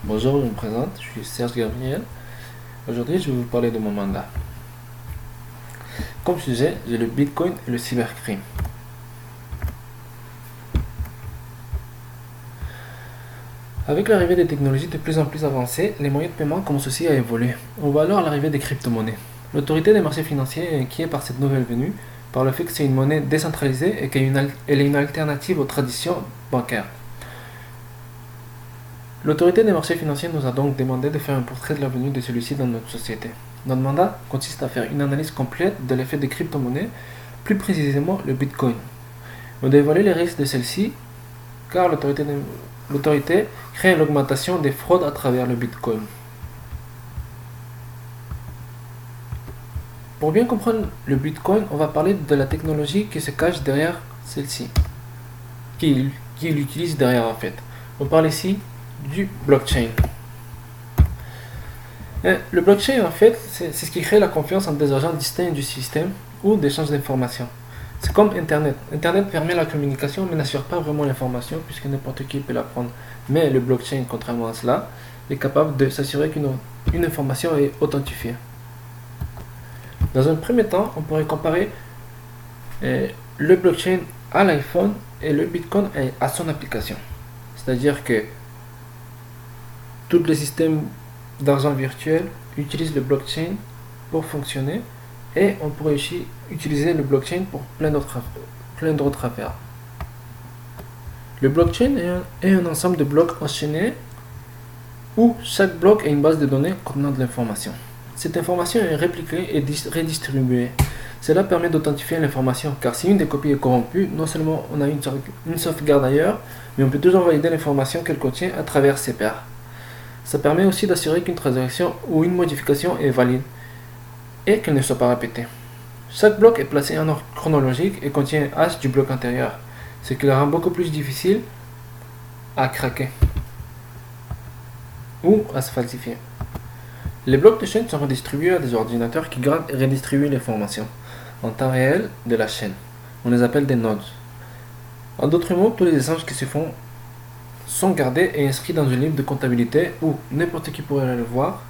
Bonjour, je me présente, je suis Serge Gabriel. Aujourd'hui, je vais vous parler de mon mandat. Comme sujet, j'ai le Bitcoin et le cybercrime. Avec l'arrivée des technologies de plus en plus avancées, les moyens de paiement commencent aussi à évoluer. On voit alors l'arrivée des crypto-monnaies. L'autorité des marchés financiers est inquiète par cette nouvelle venue, par le fait que c'est une monnaie décentralisée et qu'elle est une alternative aux traditions bancaires. L'autorité des marchés financiers nous a donc demandé de faire un portrait de la venue de celui-ci dans notre société. Notre mandat consiste à faire une analyse complète de l'effet des crypto-monnaies, plus précisément le Bitcoin. On dévoiler les risques de celle-ci, car l'autorité craint l'augmentation des fraudes à travers le Bitcoin. Pour bien comprendre le Bitcoin, on va parler de la technologie qui se cache derrière celle-ci, qui l'utilise derrière en fait. On parle ici du blockchain. Le blockchain, en fait, c'est ce qui crée la confiance entre des agents distincts du système ou d'échange d'informations. C'est comme Internet. Internet permet la communication mais n'assure pas vraiment l'information puisque n'importe qui peut la prendre. Mais le blockchain, contrairement à cela, est capable de s'assurer qu'une information est authentifiée. Dans un premier temps, on pourrait comparer le blockchain à l'iPhone et le Bitcoin à son application. C'est-à-dire que tous les systèmes d'argent virtuel utilisent le blockchain pour fonctionner et on pourrait aussi utiliser le blockchain pour plein d'autres affaires. Le blockchain est un ensemble de blocs enchaînés où chaque bloc est une base de données contenant de l'information. Cette information est répliquée et redistribuée. Cela permet d'authentifier l'information car si une des copies est corrompue, non seulement on a une sauvegarde ailleurs, mais on peut toujours valider l'information qu'elle contient à travers ses pairs. Ça permet aussi d'assurer qu'une transaction ou une modification est valide et qu'elle ne soit pas répétée. Chaque bloc est placé en ordre chronologique et contient un hash du bloc antérieur, ce qui le rend beaucoup plus difficile à craquer ou à se falsifier. Les blocs de chaîne sont redistribués à des ordinateurs qui gardent et redistribuent l'information en temps réel de la chaîne. On les appelle des nodes. En d'autres mots, tous les échanges qui se font sont gardés et inscrits dans une livre de comptabilité où n'importe qui pourrait le voir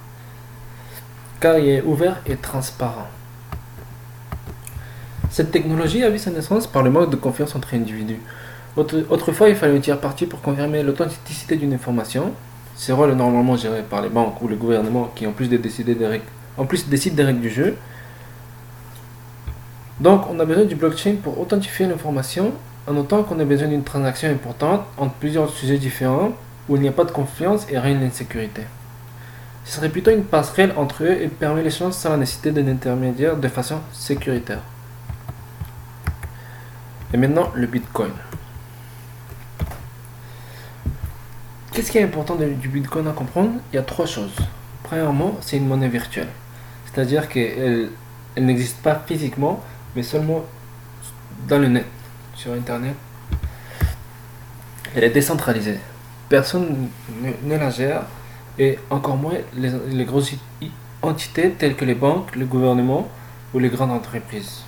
car il est ouvert et transparent. Cette technologie a vu sa naissance par le manque de confiance entre individus. Autrefois, il fallait une tiers partie pour confirmer l'authenticité d'une information. Ce rôle est normalement géré par les banques ou le gouvernement qui en plus décident des règles du jeu. Donc on a besoin du blockchain pour authentifier l'information en notant qu'on a besoin d'une transaction importante entre plusieurs sujets différents où il n'y a pas de confiance et rien d'insécurité. Ce serait plutôt une passerelle entre eux et permet l'échange sans la nécessité d'un intermédiaire de façon sécuritaire. Et maintenant le Bitcoin. Qu'est-ce qui est important du Bitcoin à comprendre? Il y a trois choses. Premièrement, c'est une monnaie virtuelle. C'est-à-dire qu'elle n'existe pas physiquement, mais seulement dans le net, sur Internet. Elle est décentralisée. Personne ne la gère, et encore moins les grosses entités telles que les banques, le gouvernement ou les grandes entreprises.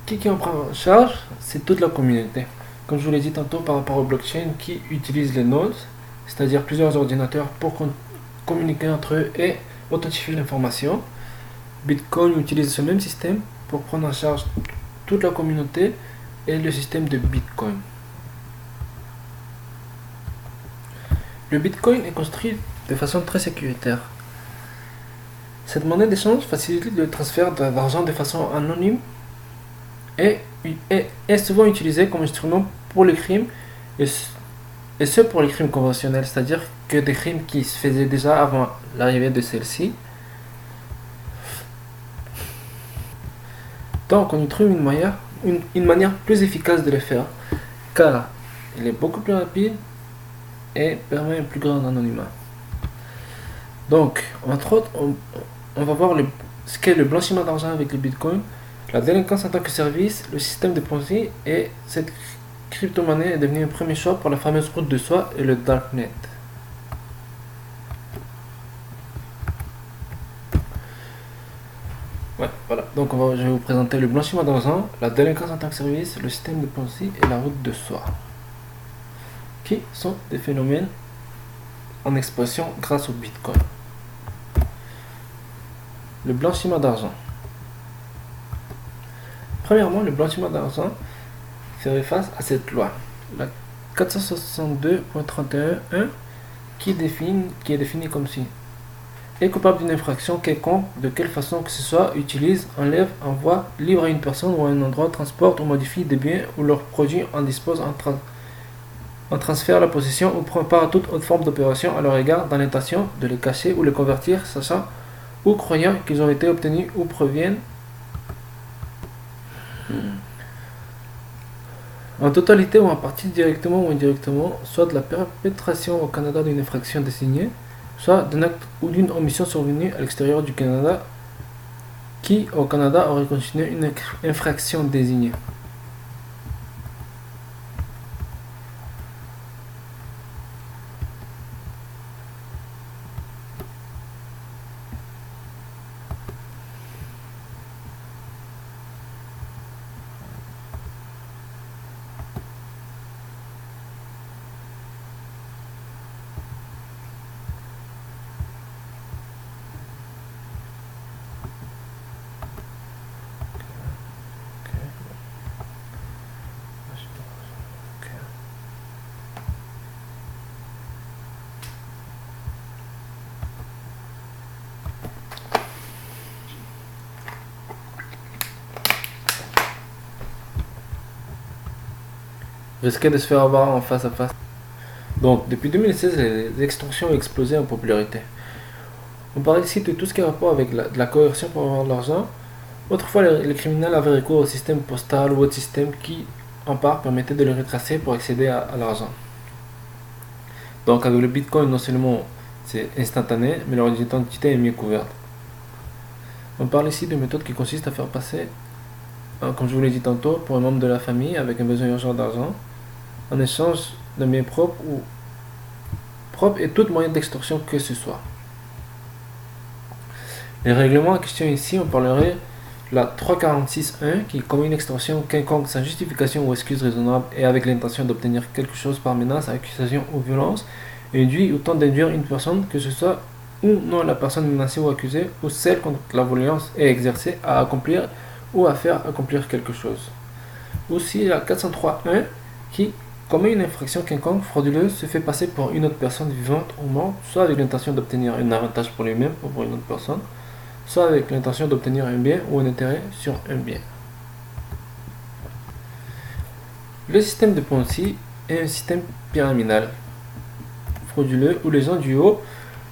Qui en prend en charge? C'est toute la communauté. Comme je vous l'ai dit tantôt par rapport au blockchain qui utilise les nodes, c'est-à-dire plusieurs ordinateurs pour communiquer entre eux et authentifier l'information. Bitcoin utilise ce même système pour prendre en charge toute la communauté et le système de Bitcoin. Le Bitcoin est construit de façon très sécuritaire. Cette monnaie d'échange facilite le transfert d'argent de façon anonyme et est souvent utilisée comme instrument pour les crimes et ce pour les crimes conventionnels, c'est-à-dire que des crimes qui se faisaient déjà avant l'arrivée de celle-ci. Donc on y trouve une manière plus efficace de le faire, car il est beaucoup plus rapide et permet un plus grand anonymat. Donc, entre autres, on va voir ce qu'est le blanchiment d'argent avec le Bitcoin, la délinquance en tant que service, le système de Ponzi et cette crypto-monnaie est devenue un premier choix pour la fameuse route de soie et le Darknet. Ouais, voilà. Donc je vais vous présenter le blanchiment d'argent, la délinquance en tant que service, le système de Ponzi et la route de soie, qui sont des phénomènes en expression grâce au Bitcoin. Le blanchiment d'argent. Premièrement, le blanchiment d'argent ferait face à cette loi, la 462.31.1, qui est définie comme si est coupable d'une infraction quelconque, de quelle façon que ce soit, utilise, enlève, envoie, livre à une personne ou à un endroit, transporte ou modifie des biens ou leurs produits, en dispose, en transfère la possession ou prend part à toute autre forme d'opération à leur égard dans l'intention de les cacher ou les convertir, sachant ou croyant qu'ils ont été obtenus ou proviennent en totalité ou en partie directement ou indirectement, soit de la perpétration au Canada d'une infraction désignée, soit d'un acte ou d'une omission survenue à l'extérieur du Canada qui, au Canada, aurait constitué une infraction désignée. Risquait de se faire avoir en face à face. Donc, depuis 2016, les extorsions ont explosé en popularité. On parle ici de tout ce qui a rapport avec de la coercion pour avoir de l'argent. Autrefois, les criminels avaient recours au système postal ou autre système qui, en part, permettait de les retracer pour accéder à l'argent. Donc, avec le Bitcoin, non seulement c'est instantané, mais leur identité est mieux couverte. On parle ici de méthodes qui consistent à faire passer, comme je vous l'ai dit tantôt, pour un membre de la famille avec un besoin urgent d'argent, en échange de biens propres et tout moyen d'extorsion que ce soit. Les règlements en question ici, on parlerait de la 346.1 qui commet une extorsion quelconque sans justification ou excuse raisonnable et avec l'intention d'obtenir quelque chose par menace, accusation ou violence, et induit ou tente d'induire une personne, que ce soit ou non la personne menacée ou accusée, ou celle contre la violence est exercée, à accomplir ou à faire accomplir quelque chose. Aussi la 403.1 qui commet une infraction quelconque frauduleuse se fait passer pour une autre personne vivante ou morte, soit avec l'intention d'obtenir un avantage pour lui-même ou pour une autre personne, soit avec l'intention d'obtenir un bien ou un intérêt sur un bien. Le système de Ponzi est un système pyramidal frauduleux où les gens du haut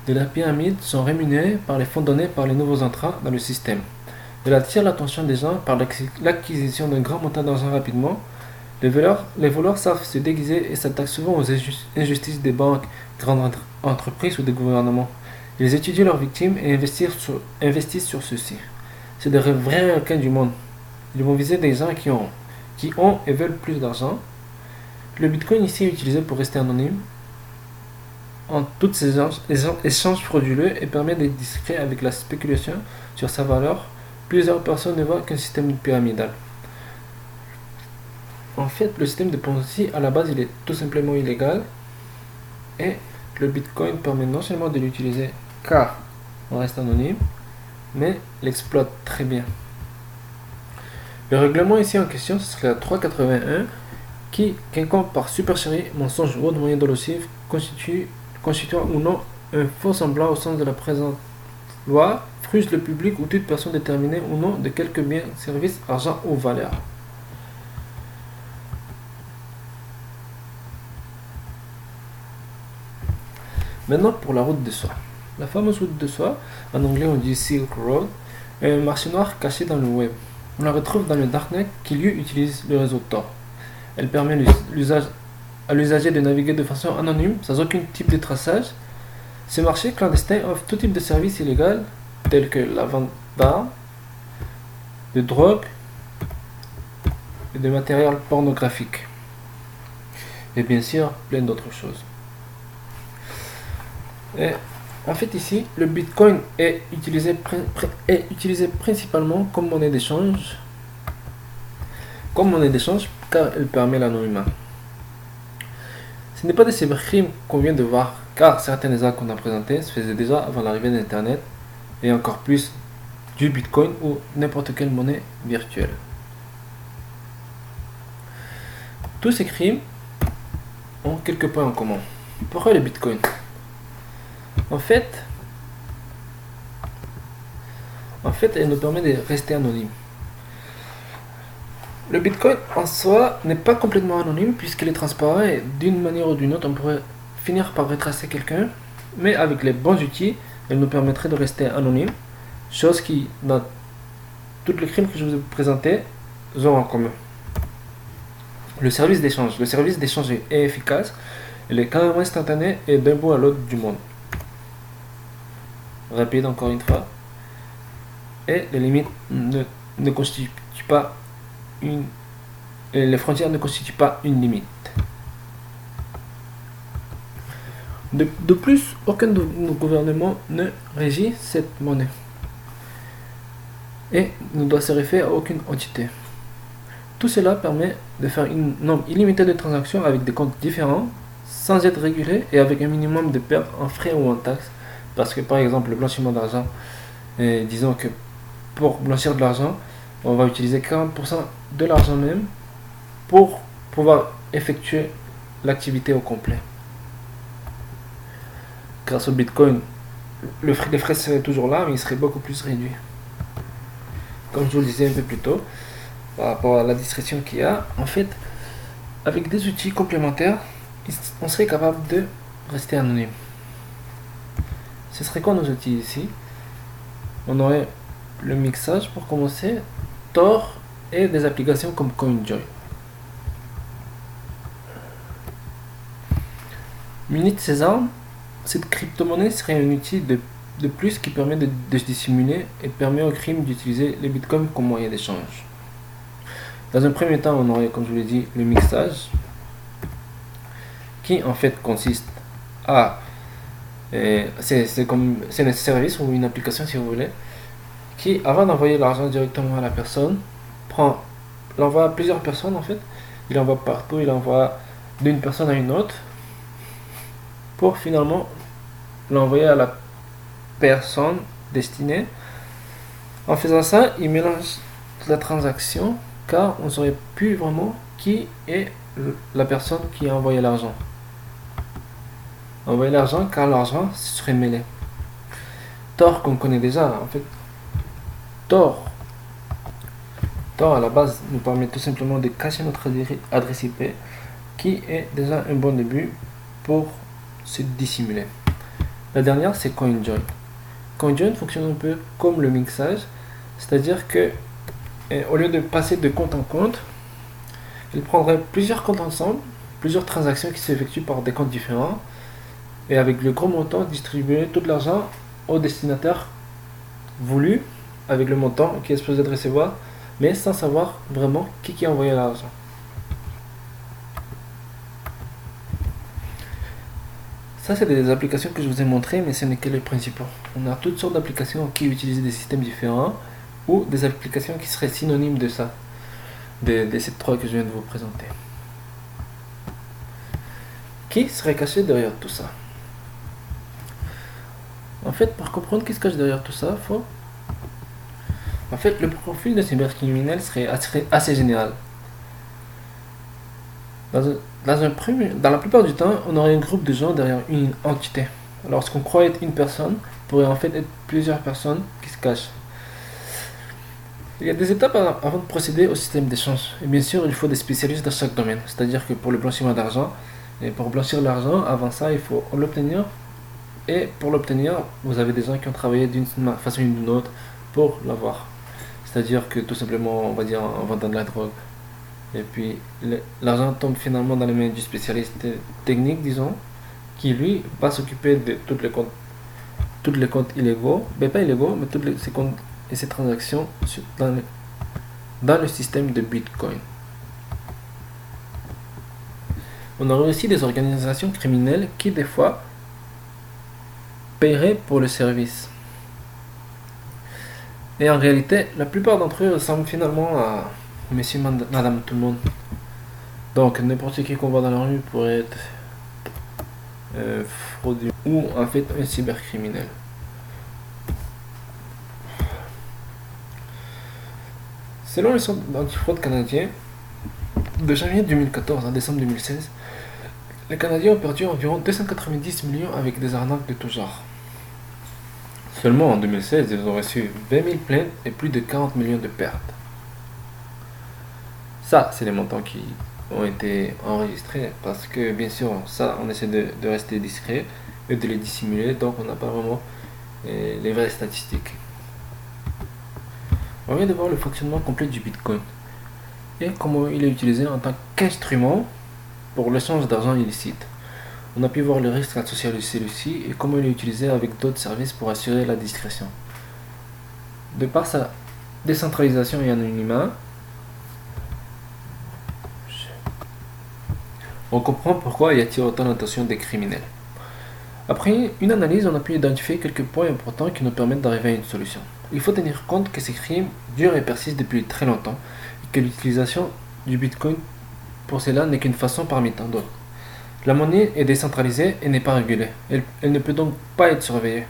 de la pyramide sont rémunérés par les fonds donnés par les nouveaux entrants dans le système. Elle attire l'attention des gens par l'acquisition d'un grand montant d'argent rapidement. Les voleurs savent se déguiser et s'attaquent souvent aux injustices des banques, grandes entreprises ou des gouvernements. Ils étudient leurs victimes et investissent sur ceux-ci. C'est des vrais requins du monde. Ils vont viser des gens qui ont et veulent plus d'argent. Le Bitcoin ici est utilisé pour rester anonyme en toutes ces échanges frauduleux et permet d'être discret avec la spéculation sur sa valeur. Plusieurs personnes ne voient qu'un système pyramidal. En fait, le système de Ponzi, à la base, il est tout simplement illégal et le Bitcoin permet non seulement de l'utiliser car on reste anonyme, mais l'exploite très bien. Le règlement ici en question, ce serait la 381 qui, quelconque par supercherie, mensonge ou autre moyen dolosif, constituant ou non un faux semblant au sens de la présente loi, frustre le public ou toute personne déterminée ou non de quelque bien, service, argent ou valeur. Maintenant pour la route de soie. La fameuse route de soie, en anglais on dit Silk Road, est un marché noir caché dans le web. On la retrouve dans le darknet qui lui utilise le réseau Tor. Elle permet à l'usager de naviguer de façon anonyme, sans aucun type de traçage. Ce marché clandestin offre tout type de services illégaux, tels que la vente d'armes, de drogue et de matériel pornographique. Et bien sûr, plein d'autres choses. Et en fait ici, le Bitcoin est utilisé principalement comme monnaie d'échange car elle permet l'anonymat. Ce n'est pas de ces crimes qu'on vient de voir car certains des actes qu'on a présentés se faisaient déjà avant l'arrivée d'Internet, et encore plus du Bitcoin ou n'importe quelle monnaie virtuelle. Tous ces crimes ont quelques points en commun. Pourquoi le Bitcoin? En fait, elle nous permet de rester anonyme. Le Bitcoin en soi n'est pas complètement anonyme puisqu'il est transparent et d'une manière ou d'une autre on pourrait finir par retracer quelqu'un, mais avec les bons outils, elle nous permettrait de rester anonyme, chose qui, dans tous les crimes que je vous ai présentés, ont en commun. Le service d'échange est efficace, il est carrément instantané et d'un bout à l'autre du monde. Rapide encore une fois. Et les limites ne constituent pas les frontières ne constituent pas une limite. De plus, aucun de nos gouvernements ne régit cette monnaie et ne doit se référer à aucune entité. Tout cela permet de faire un nombre illimité de transactions avec des comptes différents, sans être régulé et avec un minimum de pertes en frais ou en taxes. Parce que par exemple, le blanchiment d'argent, disons que pour blanchir de l'argent, on va utiliser 40% de l'argent même pour pouvoir effectuer l'activité au complet. Grâce au Bitcoin, les frais seraient toujours là, mais ils seraient beaucoup plus réduits. Comme je vous le disais un peu plus tôt, par rapport à la discrétion qu'il y a, en fait, avec des outils complémentaires, on serait capable de rester anonyme. Ce serait quoi nos outils ici? On aurait le mixage pour commencer, Tor et des applications comme CoinJoin. Munie de ces armes, cette crypto-monnaie serait un outil de plus qui permet de se dissimuler et permet aux crimes d'utiliser les bitcoins comme moyen d'échange. Dans un premier temps, on aurait, comme je vous l'ai dit, le mixage qui en fait consiste à c'est un service ou une application si vous voulez qui, avant d'envoyer l'argent directement à la personne, l'envoie à plusieurs personnes en fait. Il envoie partout, il envoie d'une personne à une autre pour finalement l'envoyer à la personne destinée. En faisant ça, il mélange la transaction car on ne saurait plus vraiment qui est la personne qui a envoyé l'argent. Envoyer l'argent car l'argent serait mêlé. Tor qu'on connaît déjà en fait. Tor à la base nous permet tout simplement de cacher notre adresse IP qui est déjà un bon début pour se dissimuler. La dernière c'est CoinJoin. CoinJoin fonctionne un peu comme le mixage, c'est-à-dire que au lieu de passer de compte en compte, il prendrait plusieurs comptes ensemble, plusieurs transactions qui s'effectuent par des comptes différents et avec le gros montant distribuer tout l'argent au destinataire voulu avec le montant qui est supposé de recevoir, mais sans savoir vraiment qui a envoyé l'argent. Ça, c'est des applications que je vous ai montrées, mais ce n'est que les principaux. On a toutes sortes d'applications qui utilisent des systèmes différents ou des applications qui seraient synonymes de ça, de ces trois que je viens de vous présenter. Qui serait caché derrière tout ça? En fait, pour comprendre qui se cache derrière tout ça, le profil de cybercriminel serait assez général. Dans la plupart du temps, on aurait un groupe de gens derrière une entité. Alors, ce qu'on croit être une personne pourrait en fait être plusieurs personnes qui se cachent. Il y a des étapes avant de procéder au système d'échange. Et bien sûr, il faut des spécialistes dans chaque domaine. C'est-à-dire que pour le blanchiment d'argent, et pour blanchir l'argent, avant ça, il faut l'obtenir. Et pour l'obtenir, vous avez des gens qui ont travaillé d'une façon ou d'une autre pour l'avoir. C'est-à-dire que tout simplement, on va dire en vendant de la drogue. Et puis l'argent tombe finalement dans les mains du spécialiste technique, disons, qui lui va s'occuper de tous les comptes illégaux, mais pas illégaux, mais tous ces comptes et ces transactions dans le système de Bitcoin. On aurait aussi des organisations criminelles qui des fois paieraient pour le service. Et en réalité, la plupart d'entre eux ressemblent finalement à monsieur, madame, tout le monde. Donc n'importe qui qu'on voit dans la rue pourrait être frauduleux ou en fait un cybercriminel. Selon le Centre antifraude canadien, de janvier 2014 à décembre 2016, les Canadiens ont perdu environ 290 millions avec des arnaques de tout genre. Seulement en 2016, ils ont reçu 20 000 plaintes et plus de 40 millions de pertes. Ça, c'est les montants qui ont été enregistrés parce que, bien sûr, ça, on essaie de rester discret et de les dissimuler, donc on n'a pas vraiment les vraies statistiques. On vient de voir le fonctionnement complet du Bitcoin et comment il est utilisé en tant qu'instrument pour l'échange d'argent illicite. On a pu voir le risque associé à celui-ci et comment il est utilisé avec d'autres services pour assurer la discrétion. De par sa décentralisation et anonymat, on comprend pourquoi il attire autant l'attention des criminels. Après une analyse, on a pu identifier quelques points importants qui nous permettent d'arriver à une solution. Il faut tenir compte que ces crimes durent et persistent depuis très longtemps et que l'utilisation du Bitcoin pour cela n'est qu'une façon parmi tant d'autres. La monnaie est décentralisée et n'est pas régulée. Elle ne peut donc pas être surveillée.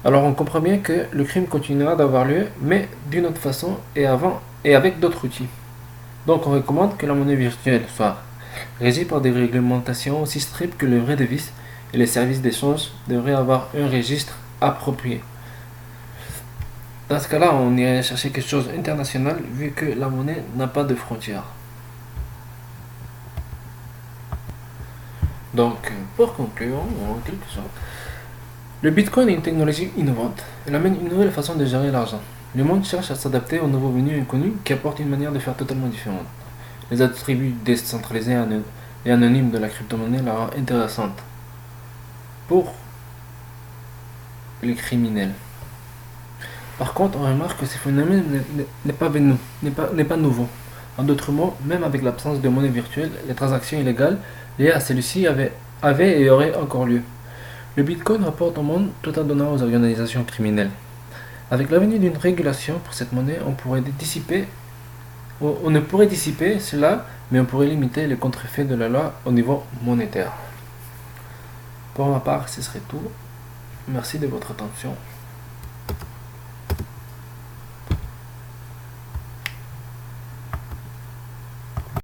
Alors on comprend bien que le crime continuera d'avoir lieu, mais d'une autre façon et avec d'autres outils. Donc on recommande que la monnaie virtuelle soit régie par des réglementations aussi strictes que les vraies devises et les services d'échange devraient avoir un registre approprié. Dans ce cas-là, on irait chercher quelque chose d'international vu que la monnaie n'a pas de frontières. Donc, pour conclure, en quelque sorte, le Bitcoin est une technologie innovante. Elle amène une nouvelle façon de gérer l'argent. Le monde cherche à s'adapter aux nouveaux venus inconnus qui apportent une manière de faire totalement différente. Les attributs décentralisés et anonymes de la crypto-monnaie la rendent intéressante pour les criminels. Par contre, on remarque que ce phénomène n'est pas nouveau. En d'autres mots, même avec l'absence de monnaie virtuelle, les transactions illégales liées à celui-ci avaient et auraient encore lieu. Le Bitcoin rapporte au monde tout en donnant aux organisations criminelles. Avec l'avenue d'une régulation pour cette monnaie, on ne pourrait dissiper cela, mais on pourrait limiter les contre-effets de la loi au niveau monétaire. Pour ma part, ce serait tout. Merci de votre attention.